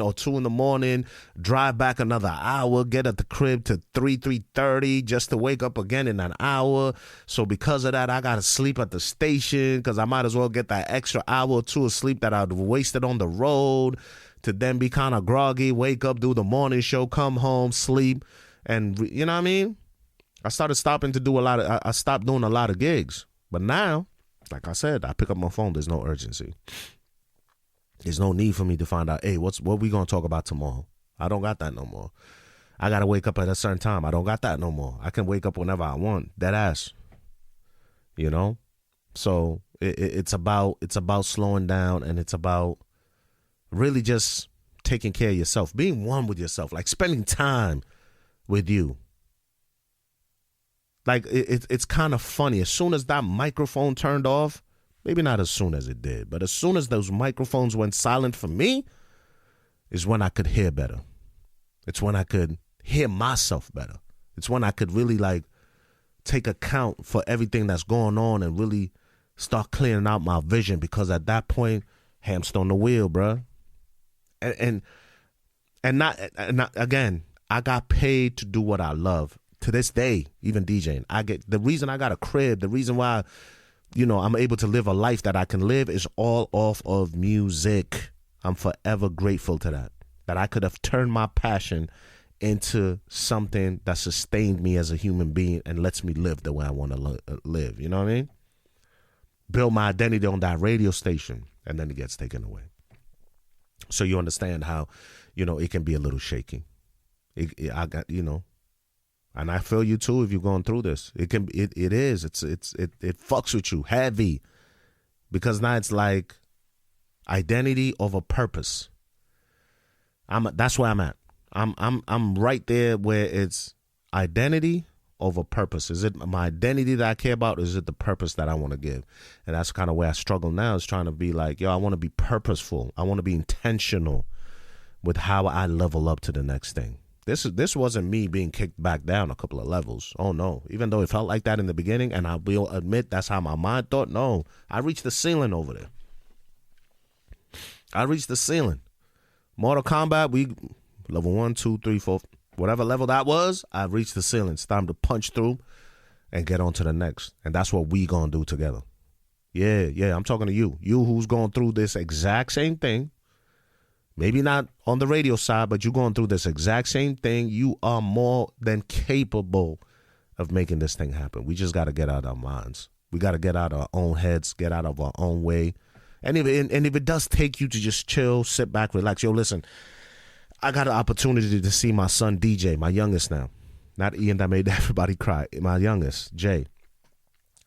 or 2 a.m, drive back another hour, get at the crib to 3:30 just to wake up again in an hour. So because of that, I got to sleep at the station because I might as well get that extra hour or two of sleep that I'd wasted on the road to then be kind of groggy, wake up, do the morning show, come home, sleep. And you know what I mean? I stopped doing a lot of gigs. But now, like I said, I pick up my phone. There's no urgency. There's no need for me to find out, hey, what we going to talk about tomorrow? I don't got that no more. I got to wake up at a certain time. I don't got that no more. I can wake up whenever I want. Dead ass. You know? So it's about slowing down, and it's about really just taking care of yourself, being one with yourself, like spending time with you. Like, it's kind of funny. As soon as that microphone turned off, maybe not as soon as it did, but as soon as those microphones went silent for me, is when I could hear better. It's when I could hear myself better. It's when I could really, like, take account for everything that's going on and really start clearing out my vision, because at that point, hamster on the wheel, bruh. And not again, I got paid to do what I love. To this day, even DJing, the reason I got a crib, the reason why, I'm able to live a life that I can live is all off of music. I'm forever grateful to that I could have turned my passion into something that sustained me as a human being and lets me live the way I want to live. You know what I mean? Build my identity on that radio station, and then it gets taken away. So you understand how, it can be a little shaky. And I feel you too if you're going through this. It fucks with you heavy, because now it's like identity over purpose. That's where I'm at. I'm right there where it's identity over purpose. Is it my identity that I care about, or is it the purpose that I want to give? And that's kind of where I struggle now, is trying to be like, I want to be purposeful. I want to be intentional with how I level up to the next thing. This wasn't me being kicked back down a couple of levels. Oh, no. Even though it felt like that in the beginning, and I will admit that's how my mind thought, no. I reached the ceiling over there. I reached the ceiling. Mortal Kombat, we level 1, 2, 3, 4, whatever level that was, I reached the ceiling. It's time to punch through and get on to the next. And that's what we gonna do together. Yeah, I'm talking to you. You who's going through this exact same thing. Maybe not on the radio side, but you're going through this exact same thing. You are more than capable of making this thing happen. We just got to get out of our minds. We got to get out of our own heads, get out of our own way. And if it does take you to just chill, sit back, relax. Yo, listen, I got an opportunity to see my son DJ, my youngest now. Not Ian that made everybody cry. My youngest, Jay.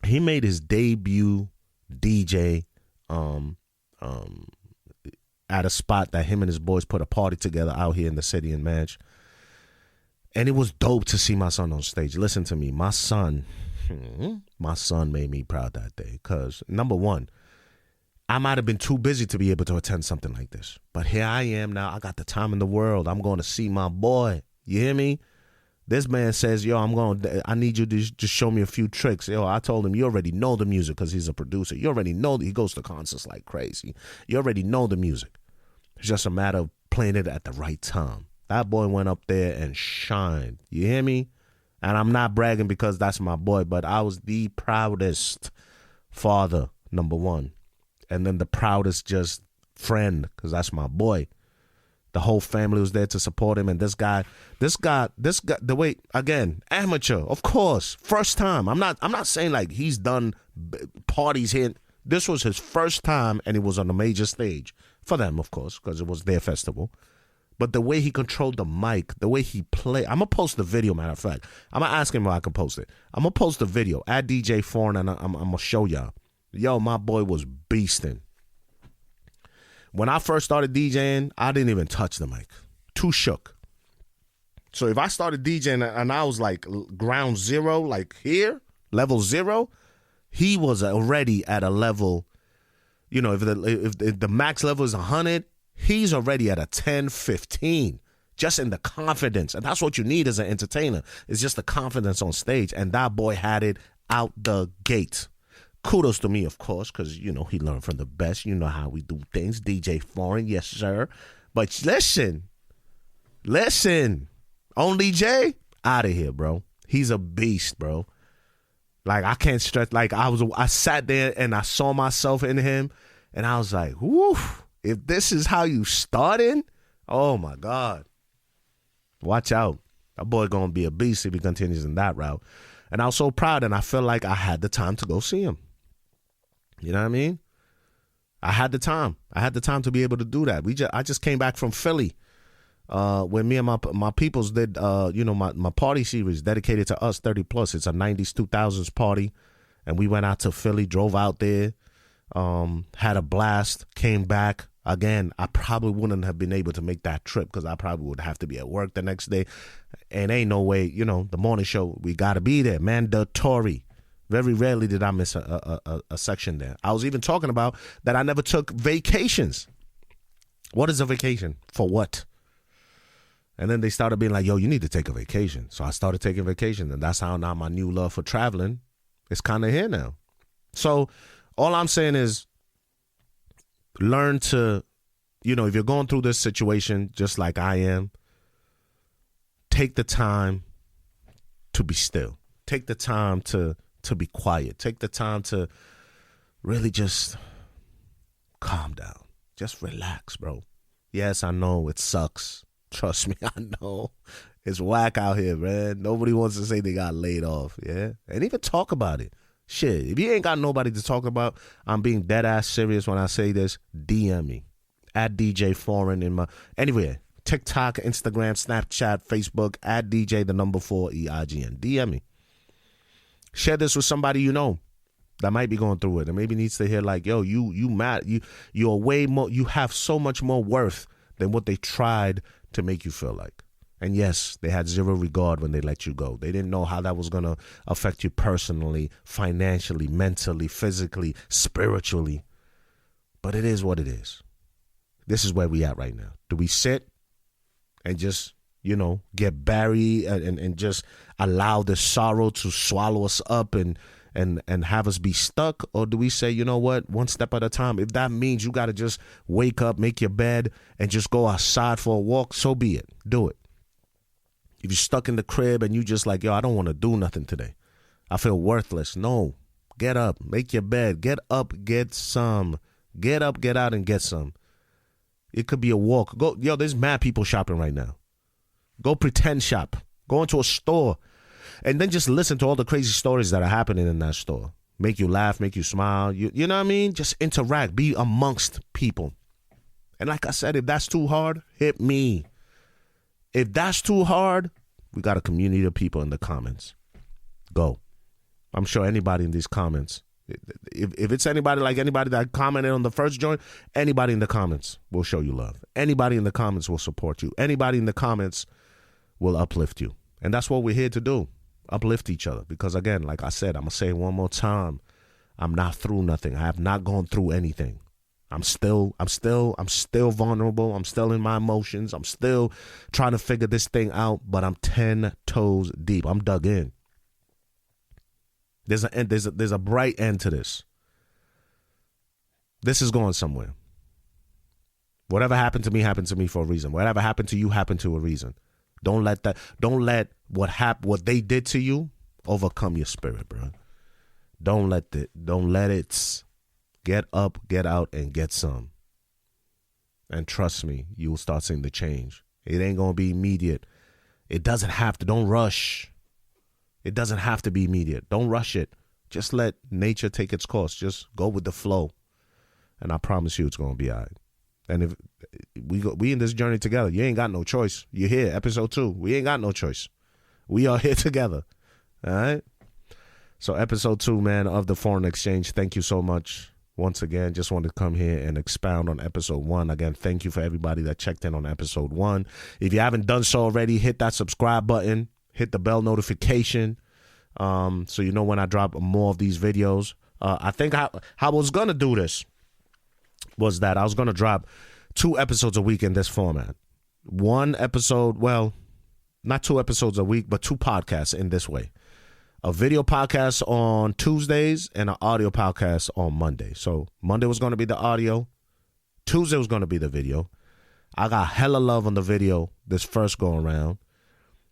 He made his debut DJ at a spot that him and his boys put a party together out here in the city in Madge. And it was dope to see my son on stage. Listen to me, my son made me proud that day. Because, number one, I might have been too busy to be able to attend something like this. But here I am now. I got the time in the world. I'm going to see my boy. You hear me? This man says, yo, I need you to just show me a few tricks. Yo, I told him, you already know the music because he's a producer. You already know that he goes to concerts like crazy. You already know the music. It's just a matter of playing it at the right time. That boy went up there and shined. You hear me? And I'm not bragging because that's my boy, but I was the proudest father, number one. And then the proudest just friend, because that's my boy. The whole family was there to support him. And this guy, the way, again, amateur, of course, first time. I'm not saying like he's done parties here. This was his first time, and it was on a major stage. For them, of course, because it was their festival. But the way he controlled the mic, the way he played. I'm going to post the video, matter of fact. I'm going to ask him if I can post it. I'm going to post the video. Add DJ Foreign, and I'm going to show y'all. Yo, my boy was beasting. When I first started DJing, I didn't even touch the mic. Too shook. So if I started DJing and I was like ground zero, like here, level 0, he was already at a level, you know, if the max level is 100, he's already at a 10, 15, just in the confidence. And that's what you need as an entertainer. It's just the confidence on stage. And that boy had it out the gate. Kudos to me, of course, because, you know, he learned from the best. You know how we do things. DJ Foreign, yes, sir. But listen. Only Jay, out of here, bro. He's a beast, bro. Like, I can't stress. Like, I sat there and I saw myself in him, and I was like, whoo, if this is how you started, oh, my God. Watch out. That boy going to be a beast if he continues in that route. And I was so proud, and I felt like I had the time to go see him. You know what I mean? I had the time. I had the time to be able to do that. I just came back from Philly, where me and my peoples did, my party series dedicated to us 30 plus. It's a 90s, 2000s party. And we went out to Philly, drove out there, had a blast, came back. Again, I probably wouldn't have been able to make that trip because I probably would have to be at work the next day. And ain't no way, you know, the morning show, we got to be there. Mandatory. Very rarely did I miss a section there. I was even talking about that I never took vacations. What is a vacation? For what? And then they started being like, yo, you need to take a vacation. So I started taking vacations. And that's how now my new love for traveling is kind of here now. So all I'm saying is learn to, you know, if you're going through this situation just like I am, take the time to be still. Take the time to be quiet. Take the time to really just calm down. Just relax, bro. Yes, I know it sucks. Trust me, I know. It's whack out here, man. Nobody wants to say they got laid off, yeah? And even talk about it. Shit, if you ain't got nobody to talk about, I'm being dead ass serious when I say this, DM me. At DJ Foreign in my, anyway, TikTok, Instagram, Snapchat, Facebook, at DJ 4 EIGN. DM me. Share this with somebody you know that might be going through it and maybe needs to hear like, yo, you mad, you're way more, you have so much more worth than what they tried to make you feel like. And yes, they had zero regard when they let you go. They didn't know how that was going to affect you personally, financially, mentally, physically, spiritually. But it is what it is. This is where we at right now. Do we sit and just, you know, get buried and just allow the sorrow to swallow us up and have us be stuck? Or do we say, you know what, one step at a time? If that means you got to just wake up, make your bed, and just go outside for a walk, so be it. Do it. If you're stuck in the crib and you just like, yo, I don't want to do nothing today. I feel worthless. No. Get up. Make your bed. Get up. Get some. Get up, get out, and get some. It could be a walk. Go. Yo, there's mad people shopping right now. Go pretend shop. Go into a store. And then just listen to all the crazy stories that are happening in that store. Make you laugh, make you smile. You know what I mean? Just interact. Be amongst people. And like I said, if that's too hard, hit me. If that's too hard, we got a community of people in the comments. Go. I'm sure anybody in these comments If it's anybody that commented on the first joint, anybody in the comments will show you love. Anybody in the comments will support you. Anybody in the comments will uplift you. And that's what we're here to do, uplift each other. Because again, like I said, I'm going to say it one more time, I'm not through nothing. I have not gone through anything. I'm still vulnerable. I'm still in my emotions. I'm still trying to figure this thing out, but I'm 10 toes deep. I'm dug in. There's a bright end to this. This is going somewhere. Whatever happened to me for a reason. Whatever happened to you happened to a reason. Don't let what they did to you overcome your spirit, bro. Don't let it. Get up, get out, and get some. And trust me, you will start seeing the change. It ain't going to be immediate. It doesn't have to. Don't rush. It doesn't have to be immediate. Don't rush it. Just let nature take its course. Just go with the flow. And I promise you it's going to be all right. And if we in this journey together, you ain't got no choice. You're here, episode 2. We ain't got no choice. We are here together. All right? So episode 2, man, of the Foreign Exchange. Thank you so much. Once again, just wanted to come here and expound on episode 1. Again, thank you for everybody that checked in on episode 1. If you haven't done so already, hit that subscribe button, hit the bell notification, so you know when I drop more of these videos. I think how I was going to do this was that I was going to drop 2 episodes a week in this format. 1 episode, well, not 2 episodes a week, but 2 podcasts in this way. A video podcast on Tuesdays and an audio podcast on Monday. So Monday was going to be the audio. Tuesday was going to be the video. I got hella love on the video this first go around.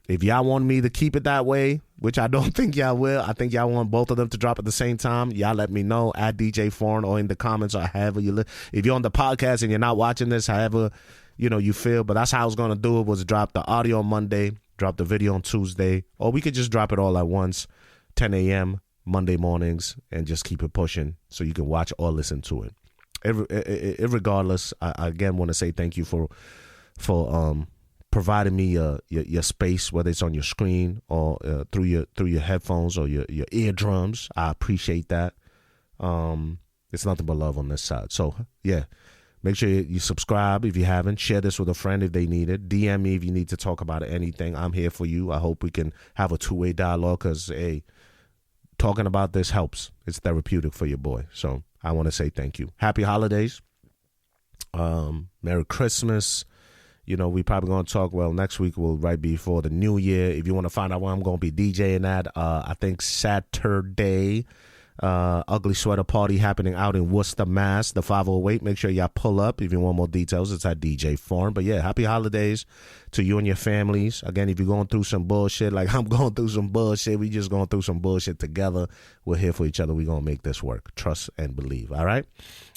If y'all want me to keep it that way, which I don't think y'all will, I think y'all want both of them to drop at the same time, y'all let me know at DJ Foreign or in the comments or however you live. If you're on the podcast and you're not watching this, however you feel, but that's how I was going to do it, was drop the audio on Monday, drop the video on Tuesday, or we could just drop it all at once. 10 a.m. Monday mornings, and just keep it pushing so you can watch or listen to it. Irregardless, I again want to say thank you for providing me your space, whether it's on your screen or through your headphones or your eardrums. I appreciate that. It's nothing but love on this side. So yeah, make sure you subscribe if you haven't. Share this with a friend if they need it. DM me if you need to talk about anything. I'm here for you. I hope we can have a 2-way dialogue because, hey, talking about this helps. It's therapeutic for your boy. So I want to say thank you. Happy holidays. Merry Christmas. We probably going to talk, next week will right before the new year. If you want to find out where I'm going to be DJing at, I think Saturday, Ugly Sweater Party happening out in Worcester, Mass, the 508. Make sure y'all pull up if you want more details. It's at DJ Foreign. But yeah, happy holidays to you and your families. Again, if you're going through some bullshit, like I'm going through some bullshit, we just going through some bullshit together. We're here for each other. We're going to make this work. Trust and believe. All right?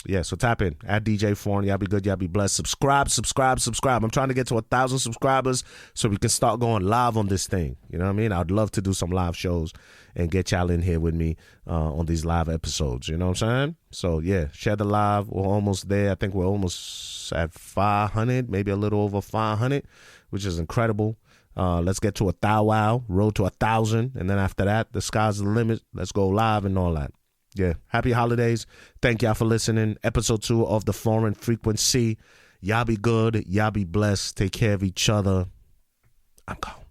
Yeah, so tap in at DJ Foreign. Y'all be good. Y'all be blessed. Subscribe. I'm trying to get to 1,000 subscribers so we can start going live on this thing. You know what I mean? I'd love to do some live shows and get y'all in here with me on these live episodes. You know what I'm saying? So, yeah, share the live. We're almost there. I think we're almost at 500, maybe a little over 500, which is incredible. Let's get to 1,000, road to 1,000. And then after that, the sky's the limit. Let's go live and all that. Yeah, happy holidays. Thank y'all for listening. Episode 2 of The Foreign Frequency. Y'all be good. Y'all be blessed. Take care of each other. I'm gone.